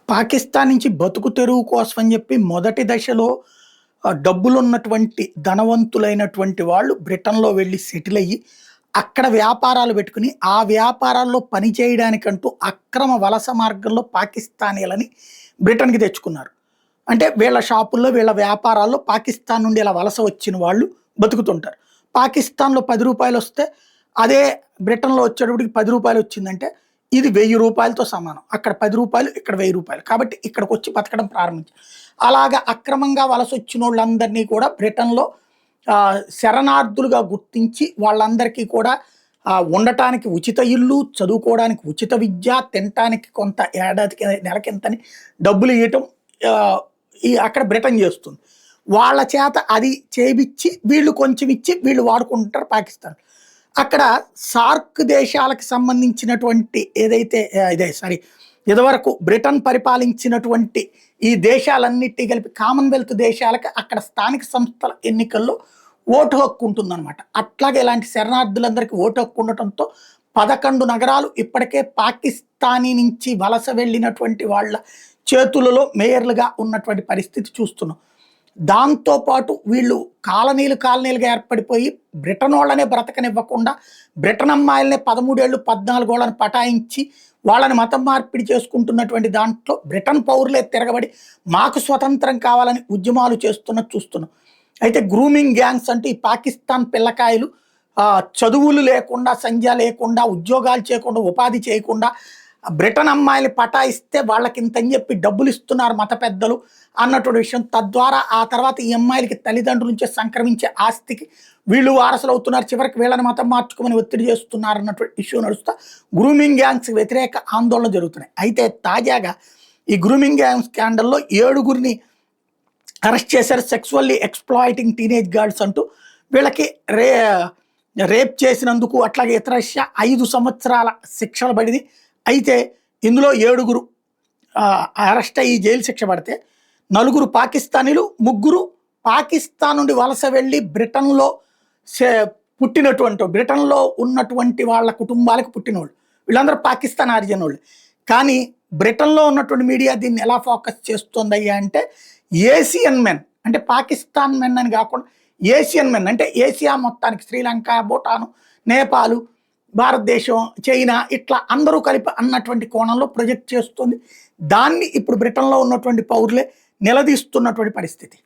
పాకిస్తాన్ నుంచి బతుకు తెరువు కోసం అని చెప్పి మొదటి దశలో డబ్బులున్నటువంటి ధనవంతులైనటువంటి వాళ్ళు బ్రిటన్‌లో వెళ్లి సెటిల్ అయ్యి, అక్కడ వ్యాపారాలు పెట్టుకొని, ఆ వ్యాపారాల్లో పని చేయడానికంటూ అక్రమ వలస మార్గంలో పాకిస్తానీలని బ్రిటన్‌కి తెచ్చుకున్నారు. అంటే వీళ్ళ షాపుల్లో, వీళ్ళ వ్యాపారాల్లో పాకిస్తాన్ నుండి ఇలా వలస వచ్చిన వాళ్ళు బతుకుతుంటారు. పాకిస్తాన్‌లో రూ. 10 వస్తే, అదే బ్రిటన్‌లో వచ్చేటప్పటికి రూ. 10 వచ్చిందంటే, ఇది రూ. 1000తో సమానం. అక్కడ రూ. 10 ఇక్కడ రూ. 1000. కాబట్టి ఇక్కడికొచ్చి బతకడం ప్రారంభించారు. అలాగా అక్రమంగా వలసొచ్చినోళ్ళందరినీ కూడా బ్రిటన్‌లో శరణార్థులుగా గుర్తించి వాళ్ళందరికీ కూడా ఉండటానికి ఉచిత ఇల్లు, చదువుకోవడానికి ఉచిత విద్య, తినటానికి కొంత ఏడాదికి నెలకింతని డబ్బులు ఇయ్యటం అక్కడ బ్రిటన్ చేస్తుంది. వాళ్ళ చేత అది చేపిచ్చి వీళ్ళు కొంచెం ఇచ్చి వీళ్ళు వాడుకుంటారు పాకిస్తాన్. అక్కడ సార్క్ దేశాలకు సంబంధించినటువంటి ఏదైతే ఇదివరకు బ్రిటన్ పరిపాలించినటువంటి ఈ దేశాలన్నిటి కలిపి కామన్వెల్త్ దేశాలకు అక్కడ స్థానిక సంస్థల ఎన్నికల్లో ఓటు హక్కు ఉంటుందన్నమాట. అట్లాగే ఇలాంటి శరణార్థులందరికీ ఓటు హక్కు ఉండటంతో 11 నగరాలు ఇప్పటికే పాకిస్తానీ నుంచి వలస వెళ్ళినటువంటి వాళ్ళ చేతులలో మేయర్లుగా ఉన్నటువంటి పరిస్థితి చూస్తున్నాం. దాంతోపాటు వీళ్ళు కాలనీలుగా ఏర్పడిపోయి బ్రిటన్ వాళ్ళనే బ్రతకనివ్వకుండా బ్రిటన్ అమ్మాయిలనే 13 ఏళ్ళు 14 ఏళ్ళని పటాయించి వాళ్ళని మతం మార్పిడి చేసుకుంటున్నటువంటి దాంట్లో బ్రిటన్ పౌరులే తిరగబడి మాకు స్వతంత్రం కావాలని ఉద్యమాలు చూస్తున్నాం. అయితే గ్రూమింగ్ గ్యాంగ్స్ అంటూ ఈ పాకిస్తాన్ పిల్లకాయలు చదువులు లేకుండా, సంధ్య లేకుండా, ఉద్యోగాలు చేయకుండా, ఉపాధి చేయకుండా బ్రిటన్ అమ్మాయిలు పటాయిస్తే వాళ్ళకి ఇంతని చెప్పి డబ్బులు ఇస్తున్నారు మత పెద్దలు అన్నటువంటి విషయం. తద్వారా ఆ తర్వాత ఈ అమ్మాయిలకి తల్లిదండ్రుల నుంచే సంక్రమించే ఆస్తికి వీళ్ళు వారసులు అవుతున్నారు. చివరికి వీళ్ళని మతం మార్చుకోమని ఒత్తిడి చేస్తున్నారు అన్నటువంటి ఇష్యూ నడుస్తా గ్రూమింగ్ గ్యాంగ్స్ వ్యతిరేక ఆందోళన జరుగుతున్నాయి. అయితే తాజాగా ఈ గ్రూమింగ్ గ్యాంగ్ స్కాండల్లో 7గురిని అరెస్ట్ చేశారు. సెక్సువల్లీ ఎక్స్‌ప్లాయిటింగ్ టీనేజ్ గర్ల్స్ అంటూ వీళ్ళకి రేప్ చేసినందుకు, అట్లాగే ఇతర 5 సంవత్సరాల శిక్షలు పడింది. అయితే ఇందులో 7గురు అరెస్ట్ అయ్యి జైలు శిక్ష పడితే 4 పాకిస్తానీలు, 3 పాకిస్తాన్ నుండి వలస వెళ్ళి బ్రిటన్‌లో బ్రిటన్‌లో ఉన్నటువంటి వాళ్ళ కుటుంబాలకు పుట్టినోళ్ళు. వీళ్ళందరూ పాకిస్తాన్ ఆరిజిన్ వాళ్ళు. కానీ బ్రిటన్‌లో ఉన్నటువంటి మీడియా దీన్ని ఎలా ఫోకస్ చేస్తుందయ్యా అంటే, ఏషియన్ మెన్ అంటే పాకిస్తాన్ మెన్ అని కాకుండా ఏషియన్ మెన్ అంటే ఏషియా మొత్తానికి శ్రీలంక, భూటాను, నేపాలు, భారతదేశం, చైనా ఇట్లా అందరూ కలిపి అన్నటువంటి కోణంలో ప్రొజెక్ట్ చేస్తుంది. దాన్ని ఇప్పుడు బ్రిటన్‌లో ఉన్నటువంటి పౌరులే నిలదీస్తున్నటువంటి పరిస్థితి.